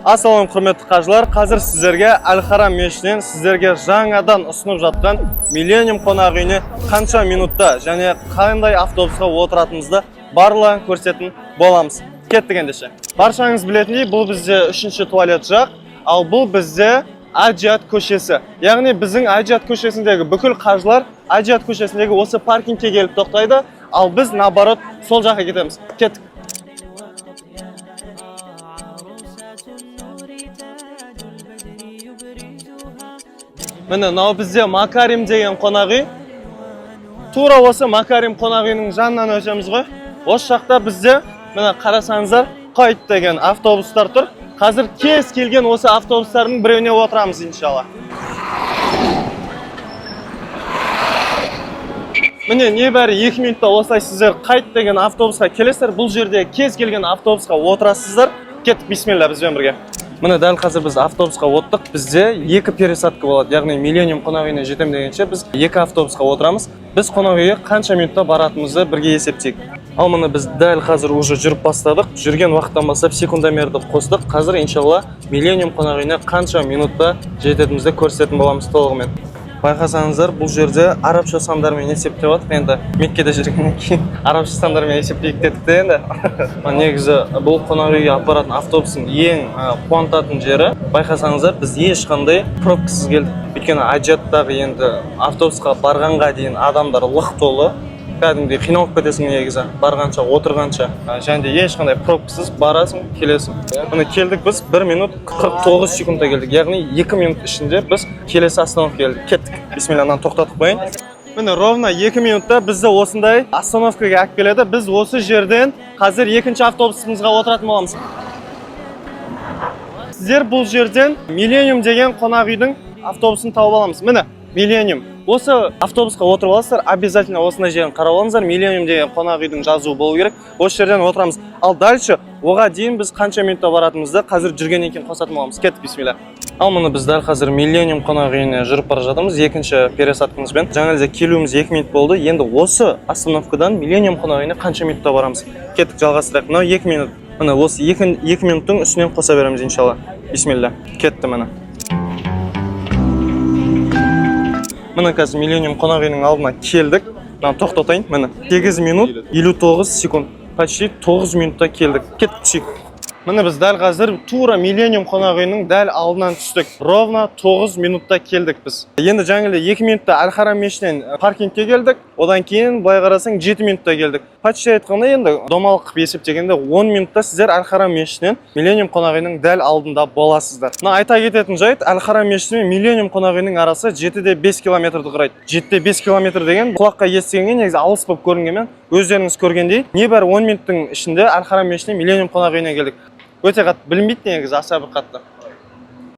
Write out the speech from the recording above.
Assalomu құрметті қажылар, қазір сіздерге Әл-Харам мешітінен сіздерге жаңадан ұсынып жатқан Millennium қонақ үйіне қанша минутта және қандай автобусқа отыратынымызды барлығын көрсететін боламыз. Кеттік ендеше. Баршаңыз білетіндей, бұл бізде 3-ші туалет жақ, ал бұл бізде Аджиат көшесі. Яғни біздің Аджиат көшесіндегі бүкіл қажылар Аджиат көшесіндегі осы паркингке келіп тоқтайды, ал біз наоборот сол жаққа кетеміз. Кеттік. Міне, мынау бізде Макарим деген қонақ үй. Тура осы Макарим қонақ үйінің жанынан өтеміз ғой. Осы жақта бізде, міне қарасаңыздар, Қайт деген автобустар тұр. Қазір кез келген осы автобустардың біреуіне отырамыз, иншалла. Міне, небәрі 2 минутта осылай сіздер Қайт деген автобусқа келесіздер. Бұл жерде кез келген автобусқа отырасыздар. Кеттік, бисмилла, бізбен бірге. Міне, дәл қазір біз автобусқа отырдық. Бізде 2 пересадка болады. Яғни Millennium қонақ үйіне жетем дегенше біз 2 автобусқа отырамыз. Біз қонақ үйге қанша минутта баратынымызды бірге есептейік. Ал міне біз дәл қазір уже жүріп бастадық. Жүрген уақыттан бастап секундомерді қостық. Қазір иншалла Millennium қонақ үйіне қанша минутта жететімізді көрсететін боламыз толығымен. Байқасаңыздар, бұл жерде арабша сандармен есептеп жатыр. Енді Меккеде жүргеннен кейін арабша сандармен есептейік дедік те енді. Негізі бұл қонақ үйге апаратын автобустың ең қуантатын жері. Байқасаңыздар, біз ешқандай пробкасыз келдік. Өйткені Аджиаттағы енді автобусқа барғанға дейін адамдар лық толы. Кәдімгідей қиналып кетесің негізі, барғанша, отырғанша. Және де ешқандай пробкасыз барасың, келесің. Міне келдік біз 1 минут 49 секундта келдік. Яғни 2 минут ішінде біз келесі остановка келдік. Кеттік. Бисмиллахнан тоқтатып қояйын. Міне ровно 2 минутта бізді осындай остановкаға алып келеді. Біз осы жерден қазір екінші автобусымызға отыратын боламыз. Сіздер бұл жерден Millennium деген қонақ үйдің автобусын тауып аламыз. Міне, Millennium. Осы автобусқа отырып аласыздар, обязательно осындай жерін қарап алыңыздар. Millennium деген қонақ үйдің жазуы болу керек. Осы жерден отырамыз. Ал дальше оға дейін біз қанша минутта баратынымызды қазір жүргеннен кейін қосатын боламыз. Кеттік, бисмилла. Ал міне біз дәл қазір Millennium қонақ үйіне жүріп бара жатырмыз. Екінші пересадкамызбен. Жаңа елде келуіміз 2 минут болды. Енді осы остановкадан Millennium қонақ үйіне қанша минутта барамыз? Кеттік, жалғастырайық. Мынау 2 минут. Міне осы 2 минуттың үстінен қоса береміз иншалла. Бисмилла. Кетті міне. Міне қазір Millennium қонақ үйінің алдына келдік. Мен тоқтатайын. Міне 8 минут 59 секунд. Почти 9 минутта келдік. Кеттік. Міне біз дәл қазір тура Millennium қонақ үйінің дәл алдынан түстік. Ровно 9 минутта келдік біз. Енді жаңылы 2 минутта Әл-Харам мешітінен паркингке келдік. Одан кейін былай қарасаң 7 минутта келдік. Почти айтқанда енді домалық есептегенде 10 минутта сіздер Әл-Харам мешітінен Millennium қонақ үйінің дәл алдында боласыздар. Мына айта кететін жайт, Әл-Харам мешіті мен Millennium қонақ үйінің арасы 7-де 5 километрді құрайды. 7-де 5 километр деген құлаққа естігенге негізі алыс болып көрінгенмен, өздеріңіз көргендей, небәрі 10 минуттың ішінде Әл-Харам мешітінен Millennium қонақ үйіне келдік. Өте қатты білінбейді негізі, аса бір қатты.